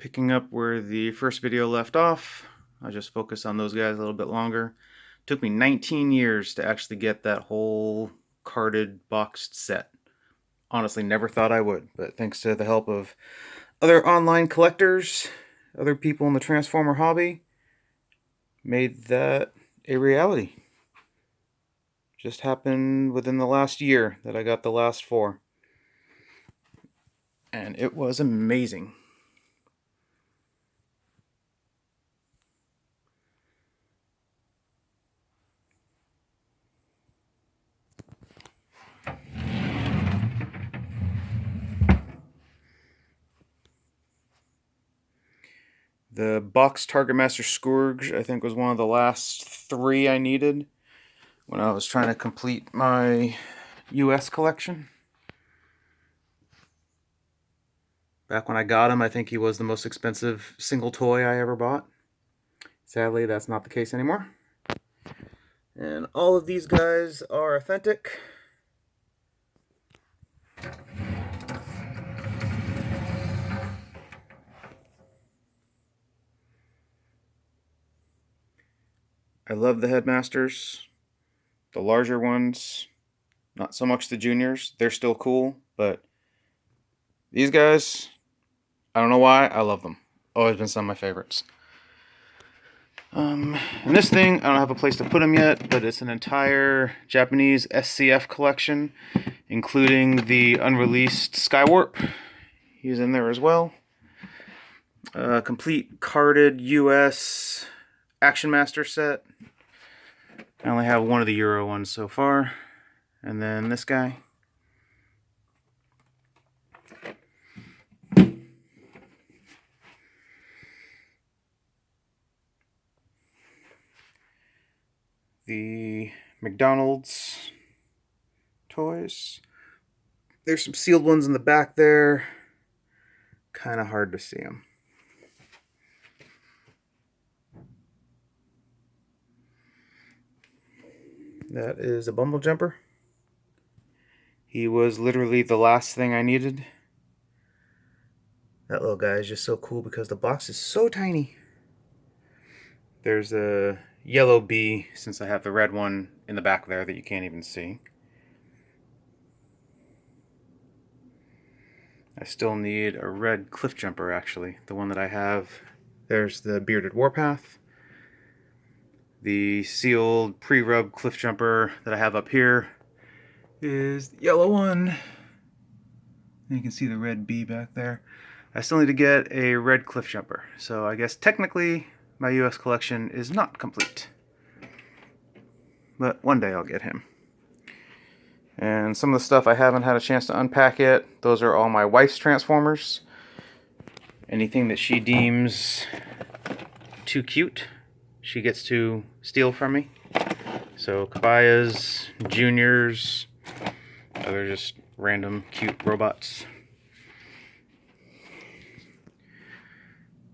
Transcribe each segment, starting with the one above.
Picking up where the first video left off, I'll just focus on those guys a little bit longer. It took me 19 years to actually get that whole carded boxed set. Honestly, never thought I would, but thanks to the help of other online collectors, other people in the Transformer hobby, made that a reality. Just happened within the last year that I got the last 4. And it was amazing. The box Targetmaster Scourge, I think, was one of the last 3 I needed when I was trying to complete my US collection. Back when I got him, I think he was the most expensive single toy I ever bought. Sadly, that's not the case anymore. And all of these guys are authentic. I love the headmasters. The larger ones, not so much the juniors. They're still cool, but these guys, I don't know why, I love them. Always been some of my favorites. And this thing, I don't have a place to put them yet, but it's an entire Japanese SCF collection, including the unreleased Skywarp. He's in there as well. Complete carded US Action Master set. I only have one of the Euro ones so far. And then this guy. The McDonald's toys. There's some sealed ones in the back there. Kind of hard to see them. That is a Bumble Jumper. He was literally the last thing I needed. That little guy is just so cool because the box is so tiny. There's a yellow bee, since I have the red one in the back there that you can't even see. I still need a red cliff jumper, actually. The one that I have. There's the bearded warpath. The sealed pre-rub cliff jumper that I have up here is the yellow one. And you can see the red bee back there. I still need to get a red cliff jumper. So I guess technically my US collection is not complete. But one day I'll get him. And some of the stuff I haven't had a chance to unpack yet, those are all my wife's Transformers. Anything that she deems too cute, she gets to steal from me. So Kabayas, Juniors, other just random cute robots.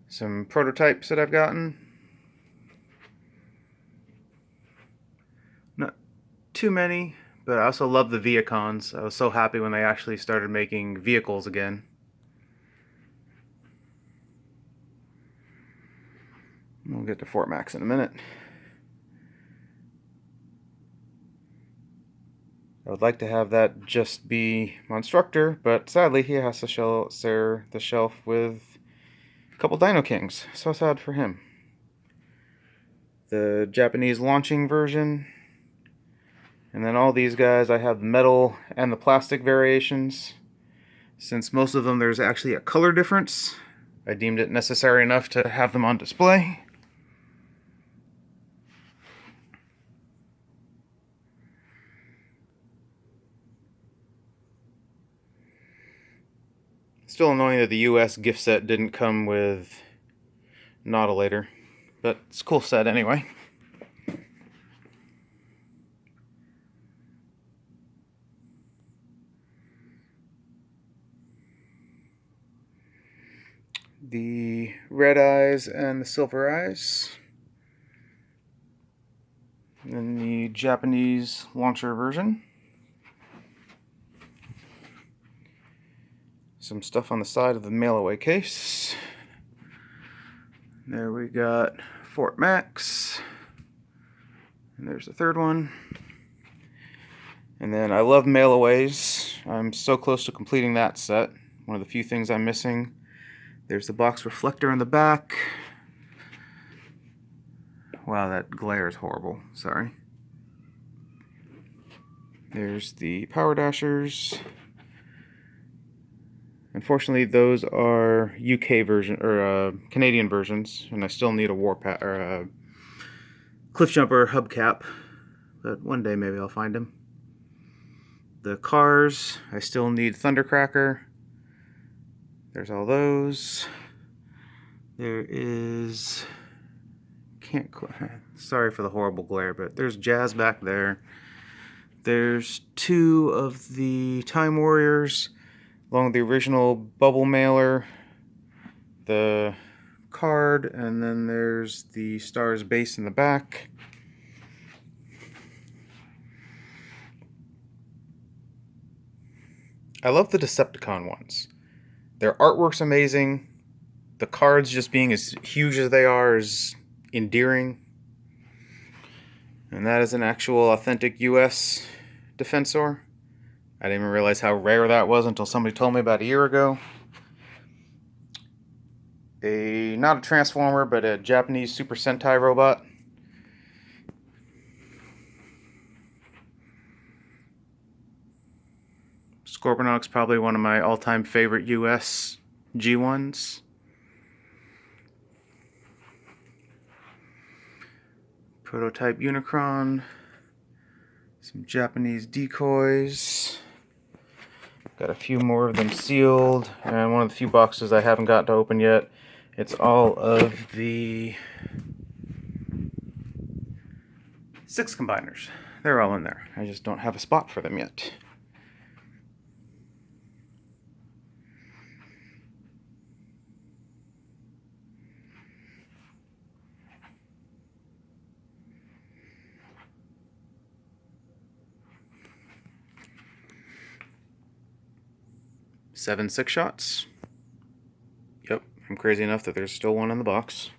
Some prototypes that I've gotten. Not too many, but I also love the Viacons. I was so happy when they actually started making vehicles again. We'll get to Fort Max in a minute. I would like to have that just be Monstructor, but sadly he has to share the shelf with a couple Dino Kings. So sad for him. The Japanese launching version. And then all these guys, I have the metal and the plastic variations. Since most of them there's actually a color difference, I deemed it necessary enough to have them on display. Still annoying that the US gift set didn't come with Nautilator, but it's a cool set anyway. The red eyes and the silver eyes. And then the Japanese launcher version. Some stuff on the side of the mail-away case. There we got Fort Max. And there's the third one. And then I love Mailaways. I'm so close to completing that set. One of the few things I'm missing. There's the box reflector in the back. Wow, that glare is horrible. Sorry. There's the Power Dashers. Unfortunately, those are UK version or Canadian versions, and I still need a Warpath or a Cliffjumper hubcap. But one day maybe I'll find him. The cars, I still need Thundercracker. There's all those. There is... Sorry for the horrible glare, but there's Jazz back there. There's two of the Time Warriors, along with the original Bubble Mailer, the card, and then there's the Stars base in the back. I love the Decepticon ones. Their artwork's amazing. The cards just being as huge as they are is endearing. And that is an actual authentic US Defensor. I didn't even realize how rare that was until somebody told me about a year ago. Not a Transformer, but a Japanese Super Sentai robot. Scorponok's probably one of my all-time favorite US G1s. Prototype Unicron. Some Japanese decoys. Got a few more of them sealed. And one of the few boxes I haven't got to open yet. It's all of the 6 combiners. They're all in there. I just don't have a spot for them yet. Seven 6-shots. Yep, I'm crazy enough that there's still one in the box.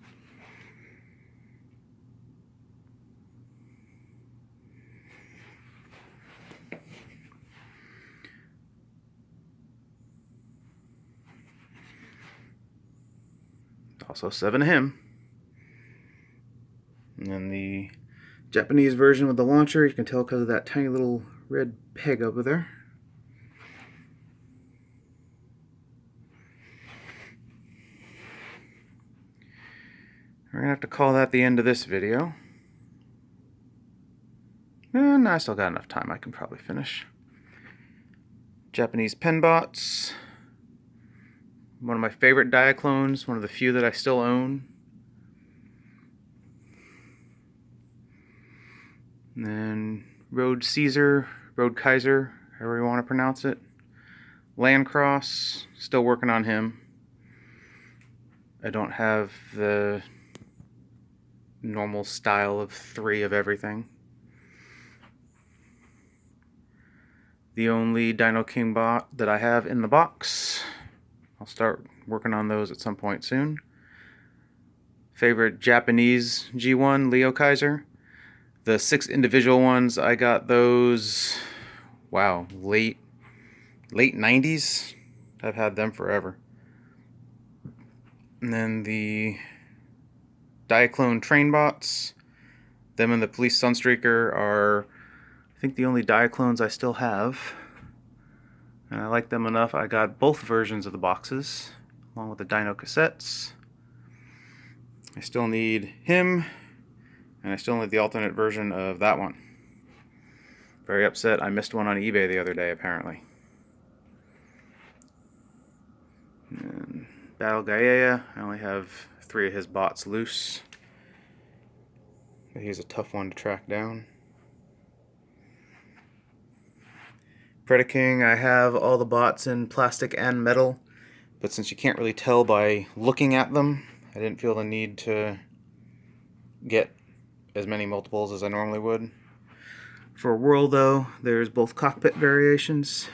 Also 7 of him. And then the Japanese version with the launcher, you can tell because of that tiny little red peg over there. We're going to have to call that the end of this video. And I still got enough time, I can probably finish. Japanese Penbots. One of my favorite Diaclones, one of the few that I still own. And then Road Caesar, Road Kaiser, however you want to pronounce it. Landcross, still working on him. I don't have the normal style of 3 of everything. The only Dino King bot that I have in the box. I'll start working on those at some point soon. Favorite Japanese G1, Leo Kaiser. The 6 individual ones, I got those, wow, late 90s. I've had them forever. And then the Diaclone train bots. Them and the Police Sunstreaker are, I think, the only Diaclones I still have. And I like them enough, I got both versions of the boxes, along with the Dino cassettes. I still need him, and I still need the alternate version of that one. Very upset, I missed one on eBay the other day, apparently. And Battle Gaia, I only have 3 of his bots loose. But he's a tough one to track down. Predaking, I have all the bots in plastic and metal, but since you can't really tell by looking at them, I didn't feel the need to get as many multiples as I normally would. For World, though, there's both cockpit variations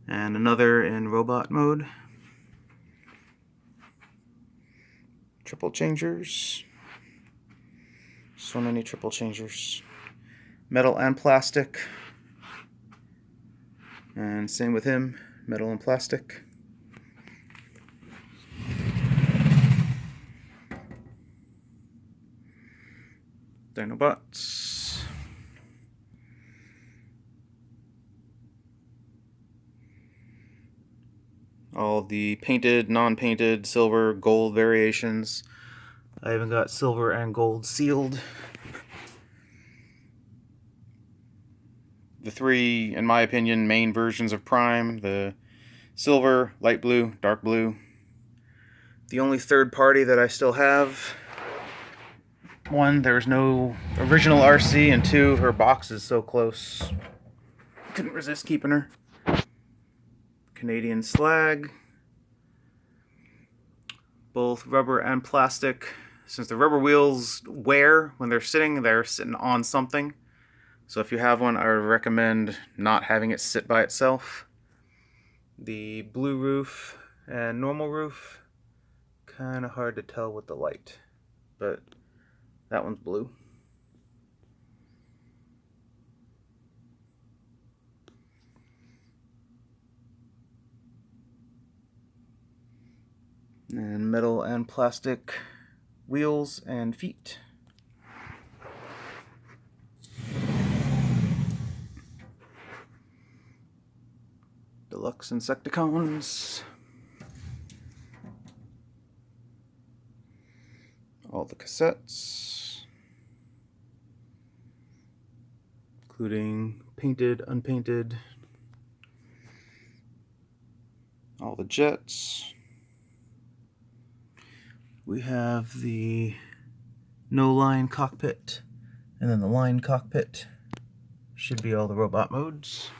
and another in robot mode. Triple changers. So many triple changers. Metal and plastic. And same with him, metal and plastic. Dinobots. All the painted, non-painted, silver, gold variations. I even got silver and gold sealed. The three, in my opinion, main versions of Prime: the silver, light blue, dark blue. The only third party that I still have: one, there's no original RC, and two, her box is so close, couldn't resist keeping her. Canadian slag. Both rubber and plastic. Since the rubber wheels wear when they're sitting on something. So if you have one, I would recommend not having it sit by itself. The blue roof and normal roof, kind of hard to tell with the light, but that one's blue. And metal and plastic wheels and feet. Deluxe Insecticons. All the cassettes, including painted, unpainted. All the jets. We have the no-line cockpit, and then the line cockpit should be all the robot modes.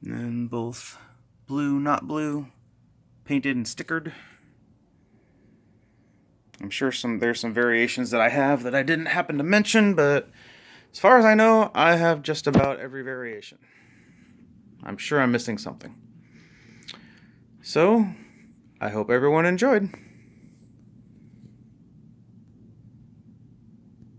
And both blue, not blue, painted and stickered. I'm sure there's some variations that I have that I didn't happen to mention, but as far as I know, I have just about every variation. I'm sure I'm missing something. So, I hope everyone enjoyed.